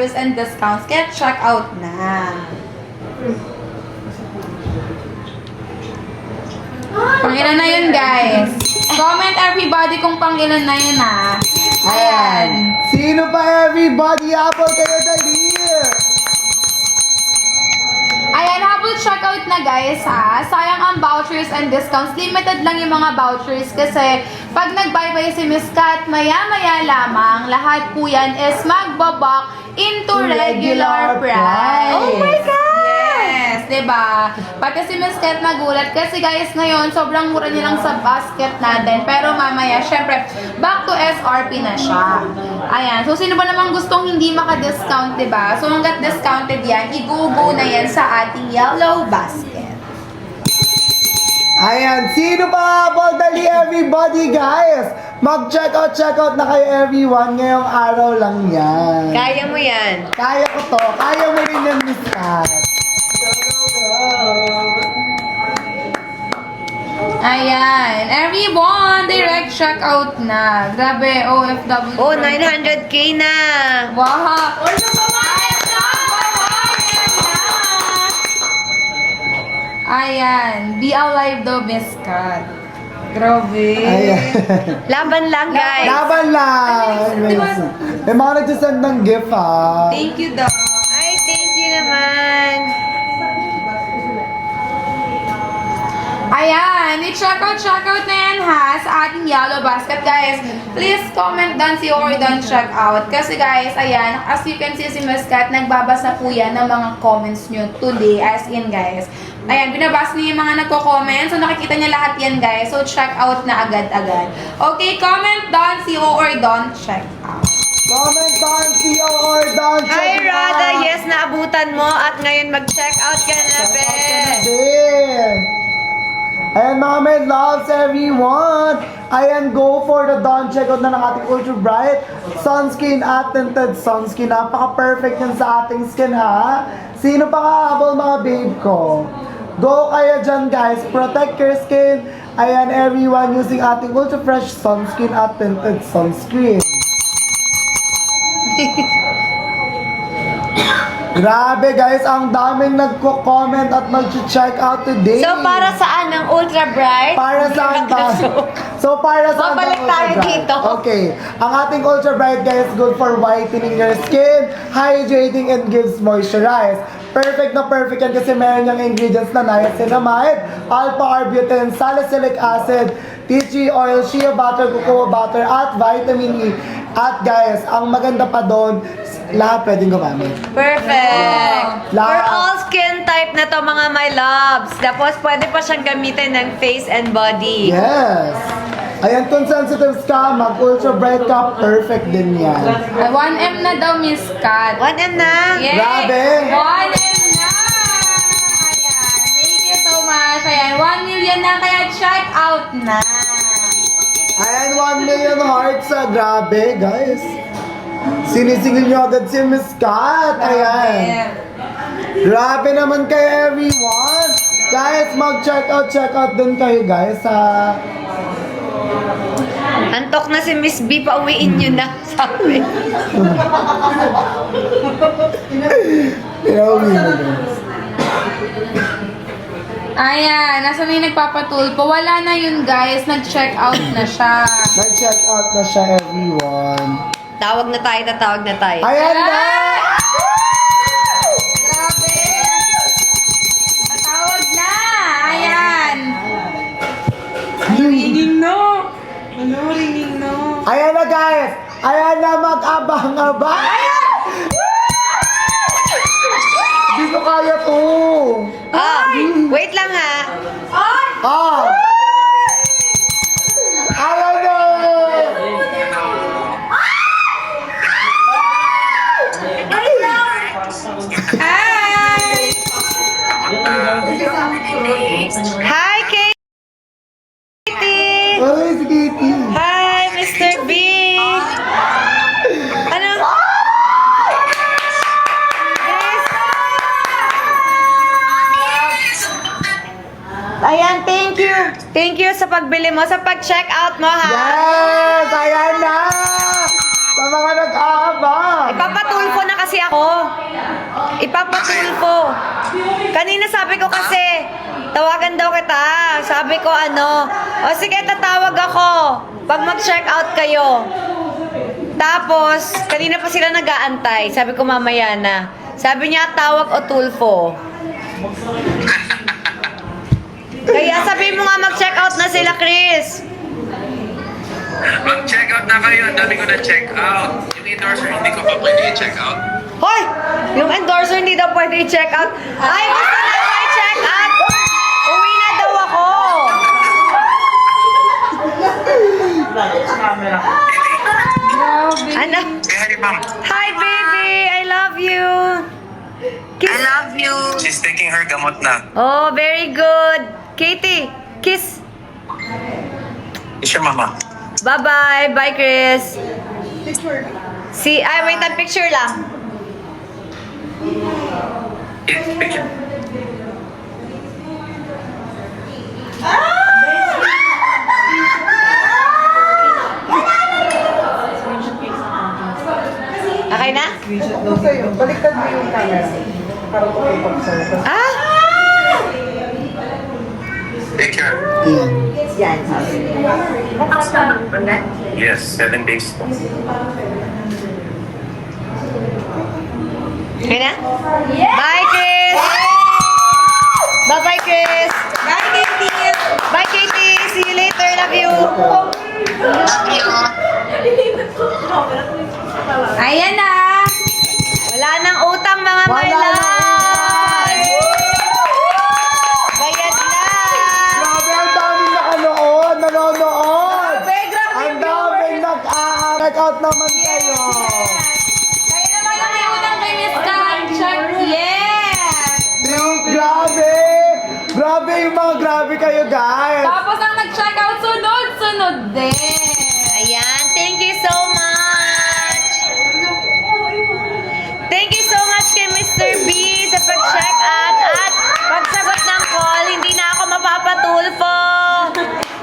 vouchers and discounts. Kaya check out na. Pangilan na yun, guys. Comment everybody kung pangilan na yun, ha. Ayan. Sino pa everybody? Apple kayo dali! Ayan, habol checkout na guys ha. Sayang ang vouchers and discounts. Limited lang yung mga vouchers kasi pag nag-bye-bye si Miss Kat, maya-maya lamang, lahat po yan is magbabak into regular price. Oh my God! Yes, diba? Pati si Miss Kat nagulat kasi guys ngayon, sobrang mura niya lang sa basket natin. Pero mamaya, syempre, back to SRP na siya. Ayan. So, sino ba namang gustong hindi maka-discount, diba? So, hanggat discounted yan, i-go-go na yan sa ating yellow basket. Ayan, sino pa Apple dali everybody guys? Mag-check out na kayo everyone. Ngayong araw lang yan. Kaya mo yan. Kaya ko to. Kaya mo rin yan, Miss Kat. Ayan. Everyone, direct checkout na. Grabe, OFW. Oh, 900k na. Wow! Ayan. Be alive daw, Miss Kat. Grabe. Ayan. Laban lang, guys. Laban lang. May mga nagsasend ng gift ha. Thank you daw. Ay, thank you naman. Ayan, i-check out na yan ha sa ating yellow basket. Guys, please comment down si or don't check out. Kasi guys, ayan, as you can see si Miss Kat, nagbabasa po yan ng mga comments nyo today. As in guys, ayan, binabasa niya yung mga nagko-comment. So nakikita niya lahat yan guys. So check out na agad-agad. Okay, comment down si or don't check out. Comment down si or don't Hi, check out. Rada. Yes, naabutan mo. At ngayon, mag-check out ka na, be. Din. Ayan mga men, loves everyone! Ayan, go for the dawn checkout na ng ating Ultra Bright Sunscreen at Tinted Sunscreen. Napaka-perfect yan sa ating skin ha. Sino pa kahabol mga babe ko? Go kayo dyan guys, protect your skin. Ayan everyone, using ating Ultra Fresh Sunscreen at Tinted Sunscreen. Grabe guys, ang daming nagko-comment at nag-check out today. So, para saan ang Ultra Bright? Para saan ba? So, para saan Babalik ba tayo Ultra Bright? dito. Okay. Ang ating Ultra Bright guys, good for whitening your skin, hydrating, and gives moisturize. Perfect na perfect yan kasi meron yung ingredients na niacinamide, alpha-arbutin, salicylic acid, tea tree oil, shea butter, cocoa butter, at vitamin E. At guys, ang maganda pa doon, lahat pwedeng gumamit. Perfect. For Lahat. all skin type na to, mga my loves. Tapos, pwede pa siyang gamitin ng face and body. Yes! Ayan, kung sensitive ka, mag-Ultra Bright ka, perfect din yan. 1M na daw, Miss Kat. 1M na. Yay! Grabe! 1M na! Ayan. Thank you so much. Ayan, 1 million na kaya check out na. Ayan, 1 million hearts. Grabe, guys. Sinisingil nyo agad si Miss Kat. Ayan. Grabe naman kayo, everyone. Guys, mag-check out din kayo, guys. Antok na si Miss B, pauwiin nyo na, sabi. Pinauwi na, guys. Ayan, nasa na yung nagpapatulpo. Wala na yun, guys. Nag-check out na siya. Mag-check out na siya, everyone. Tatawag na tayo. Ayan na! Grabe! Natawag na! Ayan! Ringing no! Ano, ringing no? Ayan na, guys. Ayan na, mag-abang-abang. Ayan! Hindi ko kaya to. Wait lang ha. Ah! Ayan na! Hi! Hi, Katie! Ay, si Kitty. Hi, Mr. B! Ano? Ayan, thank you. Thank you sa pagbili mo, sa pag-check out mo, ha? Yes! Ayan na! Sa mga nag-aabang. Ipapatulfo na kasi ako. Ipapatulfo. Kanina sabi ko kasi, tawagan daw kita. Sabi ko o sige, tatawag ako. Pag mag-check out kayo. Tapos, kanina pa sila nag-aantay. Sabi ko mamaya na. Sabi niya, tawag o tulfo. Kaya sabi mo nga mag-check out na sila, Chris. Mag-check out na kayo. Ang dami ko na check out. Yung endorser, hindi ko pa pwede i-check out. Hoy! Yung endorser hindi daw pwede i-check out. Ay, gusto na ako i-check out! Uwi na daw ako! Grabe. Ano? Hey, ma'am. Hi, baby! I love you! I love you. She's taking her gamot na. Oh, very good! Katie, kiss! Is your mama? Bye-bye! Bye, Chris! Wait, picture lang. Picture. Okay na? Ito sa'yo. Baliktad mo yung camera. Para tukipag sa'yo. Ah! Picture. Yan. Yes, 7 days. Okay na? Bye, Chris! Bye-bye, Chris! Bye, Katie! Bye, Katie! See you later. Love you! Ayan na. Wala nang utang, mga my Wala nang love! Bayad na! Grabe, ang daming nanonood. Grabe, Ang daming nag-check out naman kayo. Kaya naman ang may unang kay Miss Kat. Check. Yes! Grabe. Grabe yung mga grabe kayo, guys. Tapos ang nag-check out, sunod-sunod din. Ayan, thank you so much! Thank you so much kay Mr. B sa pag-check out at pagsagot ng call, hindi na ako mapapatulfo!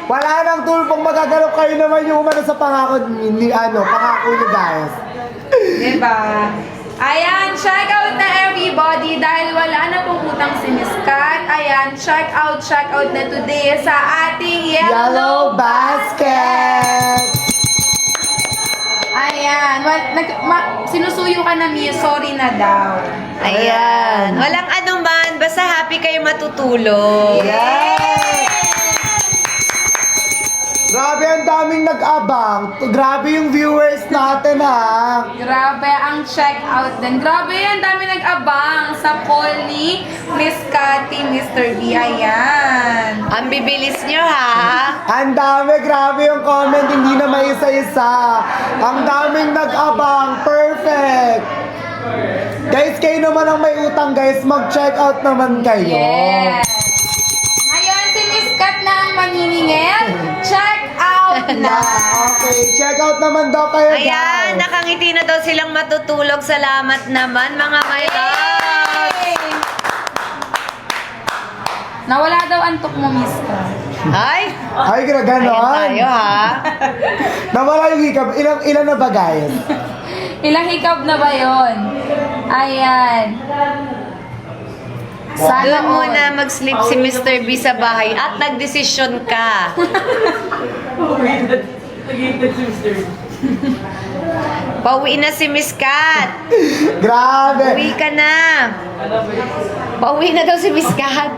Wala nang tulpong magaganap kayo naman yung umano sa pangako pangako niyo, guys. Diba? Ayan, check out na everybody dahil wala na pong utang si Miss Kat. Ayan, check out na today sa ating Yellow basket. Ayan, sinusuyo ka na, Mia. Sorry na daw. Ayan, walang anuman, basta happy kayo matutulog. Yes! Grabe, ang daming nag-abang. Grabe yung viewers natin, ha. Grabe ang check out din. Grabe yan, dami nag-abang sa call ni Miss Cathy, Mr. B. Ayan. Ang bibilis nyo, ha? Ang dami, grabe yung comment, hindi na may isa-isa. Ang daming nag-abang, perfect. Guys, kayo naman ang may utang, guys. Mag-check out naman kayo. Yes. Ngayon, si Miss Kat na ang maniningil. Check out na. Okay, check out naman daw kayo, Ayan, guys. nakangiti na daw silang matutulog. Salamat naman, mga my love. Yay! Nawala daw antok mo, Miss Kat. Ay, Ay, ayan ganon. tayo, ha? Nawala yung hikab. Ilan na ba, guys? Ilang hikab na ba yon? Ayan. Sana Doon all. muna mag-sleep si Mr. B sa bahay at nagdesisyon ka. Pauwi na si Miss Kat. Grabe. Pauwi ka na. Pauwi na daw si Miss Kat.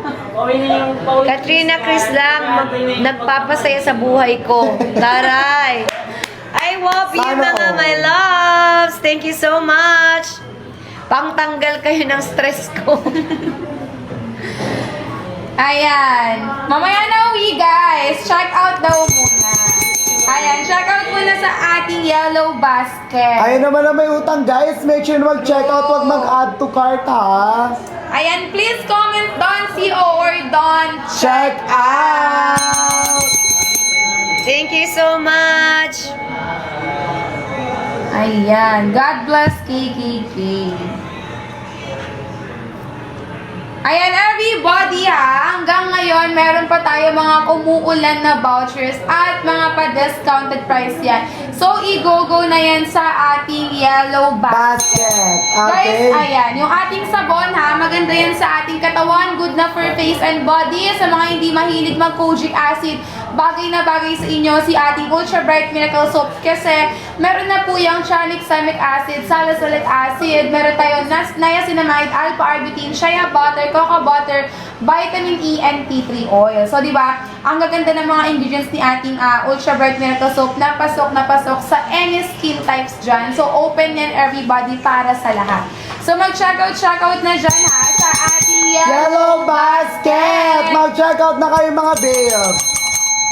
Katrina Chris lang, nagpapasaya sa buhay ko. Taray. I love you, Sana mga all. my loves. Thank you so much. Pangtanggal kayo ng stress ko. Ayan. Mamaya na uwi, guys. Check out daw muna. Ayan, check out muna sa ating yellow basket. Ayun naman na may utang, guys. Make sure na mag-check out. Huwag mag-add to cart, ha. Ayan, please comment Don CO or Don Check out. Thank you so much. Ayan. God bless KKK. Ayan, everybody ha. Hanggang ngayon, meron pa tayo mga umuulan na vouchers at mga pa-discounted price yan So, i-go-go na yan sa ating yellow basket. Basket. Guys, Okay. ayan, yung ating sabon ha, maganda yan sa ating katawan, good na for face and body. Sa mga hindi mahilig mag-kojic acid, bagay na bagay sa inyo si ating Ultra Bright Miracle Soap kasi meron na po yung tranexamic acid, salicylic acid, meron tayong niacinamide, alpha-arbutin, shea butter, cocoa butter, vitamin E, and tea tree oil. So, di ba, ang gaganda ng mga ingredients ni ating Ultra Bright Miracle Soap na pasok sa any skin types dyan. So, open yan everybody para sa lahat. So, mag-check out na dyan ha sa ating Yellow basket! Mag-check out na kayo mga babe.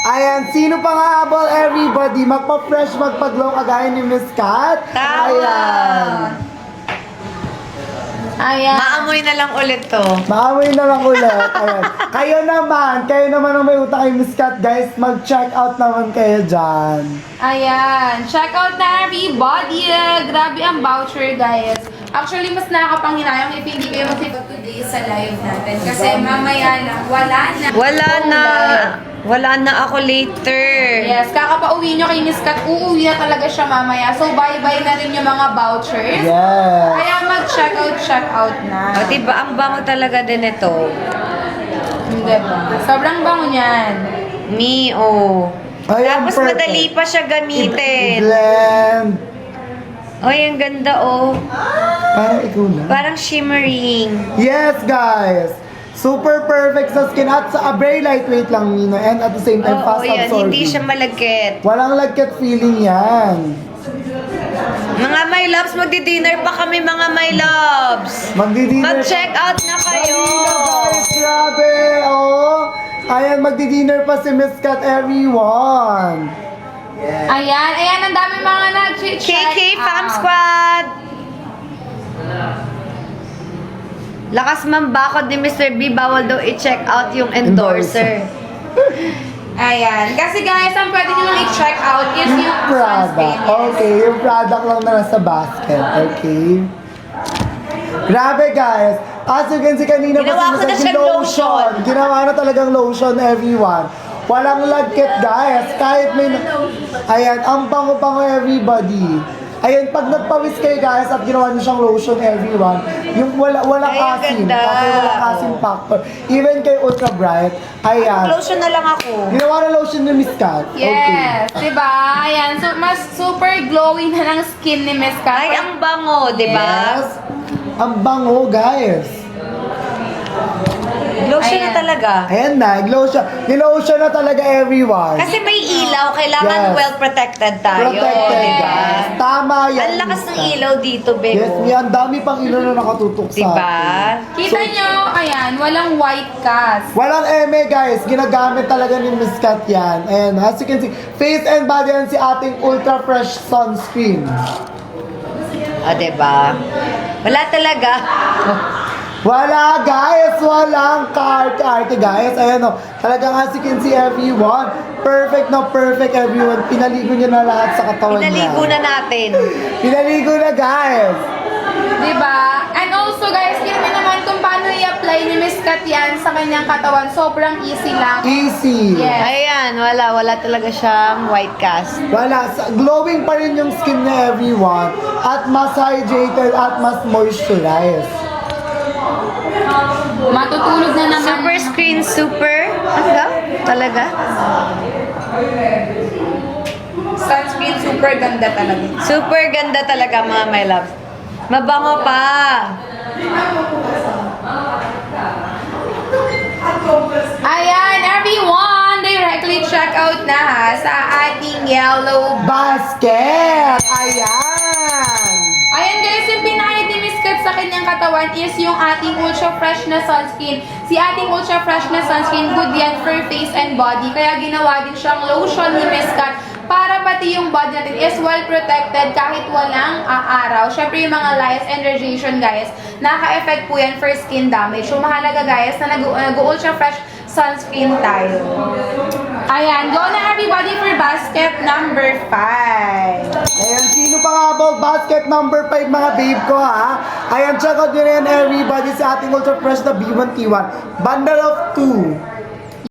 Ayan, sino pang hahabol everybody? Magpa-fresh, magpa-glow kagaya ni Miss Kat. Tama. Ayan. Ayan. Maamoy na lang ulit to. Maamoy na lang ulit. Ayan. Kayo naman ang may utang kay Miss Kat, guys. Mag-check out naman kayo dyan. Ayan. Check out na everybody. Grabe ang voucher, guys. Actually, mas nakakapanghinayang if hindi kayo makita today sa live natin. Kasi mamaya na, Wala na ako later. Yes, kakapauwi nyo kay Miss Kat, uuwi na talaga siya mamaya. So, bye-bye na rin yung mga vouchers. Yes. Kaya mag-check out na. O, diba, ang bango talaga din ito. Hindi ba? Sobrang bango niyan. Ayan, Tapos perfect. madali pa siya gamitin. Blend. Ay, ang ganda oh. Parang ikaw na. Parang shimmering. Yes, guys. Super perfect sa skin at sa very lightweight lang, Nina. And at the same time, Oo, fast yan. absorbing. Hindi siya malagkit. Walang lagkat feeling yan. Mga my loves, magdi-dinner pa kami mga my loves. Magdi-dinner. Mag-check out na kayo. Guys, grabe. Oh. Ayan, magdi-dinner pa si Miss Kat, everyone. Ayan, ang dami mga nag-check KK Fam Squad. Lakas mambakod ni Mr. B, bawal daw i-check out yung endorser. Ayan. Kasi guys, ang pwede nyo lang i-check out is yung Product. sunscreen. Okay, yung product lang na nasa basket. Okay. Grabe guys. As you can see kanina Ginawa ko na siyang lotion. Ginawa na talagang lotion, everyone. Walang lagkit guys. Kahit may... Ayan, ang bango-bango everybody. Ayan, pag nagpawis kayo guys at ginawa niyo siyang lotion everyone, yung walang Ay, ang asin. ganda. Okay, walang asin factor. Even kay Ultra Bright. Ayan. Lotion na lang ako. Ginawa na lotion ni Miss Kat. Yes, diba? Ayan, so mas super glowy na ng skin ni Miss Kat. Ay, ang bango, di ba? Yes. Ang bango, guys. Lotion na Ayan. talaga. Ayan na, glow siya. Nilotion na talaga everyone. Kasi may ilaw, kailangan Yes. well protected tayo. Protected, Diba? guys. Tama yan. Ang lakas ng Miss ilaw dito, Kat. Yes, Bego. may ang dami pang ilaw na nakatutok sa Diba? atin. Kita nyo, ayan, walang white cast. Walang eme, guys. Ginagamit talaga ni Miss Kat yan. And as you can see, face and body yan si ating Ultra Fresh Sunscreen. O, diba? Wala talaga. Wala, guys! Walang karte-arte, guys. Ayan o. Talagang as you can see, everyone. Perfect na perfect, everyone. Pinaligo niya na lahat sa katawan niya. Pinaligo na natin. Pinaligo na, guys. Diba? And also guys, kita nyo naman kung paano i-apply ni Miss Kat yan sa kanyang katawan. Sobrang easy lang. Easy. Yes. Ayan, wala talaga siyang white cast. Wala. Glowing pa rin yung skin niya, everyone. At mas hydrated at mas moisturized. Matutulog na naman. Super screen, super. Ano daw? Talaga? Sunscreen, super ganda talaga. Super ganda talaga mga my loves. Mabango pa. Ayan, everyone! Directly check out na ha sa ating yellow. Basket! Ayan! Ayan guys, yung pinahid ni Miss Kat sa kanyang katawan is yung ating Ultra Fresh na sunscreen. Si ating Ultra Fresh na sunscreen, good yan for face and body. Kaya ginawa din siyang lotion ni Miss Kat para pati yung body natin is well protected kahit walang araw. Syempre yung mga lights and radiation guys, naka-effect po yan for skin damage. So mahalaga guys na nag-ultra fresh sunscreen tayo. Ayan, go na everybody for basket number 5. Ayan, sino pa nga about basket number 5 mga babe ko ha? Ayan, check out nyo na yan everybody sa ating Ultra Fresh na B1T1. Bundle of 2.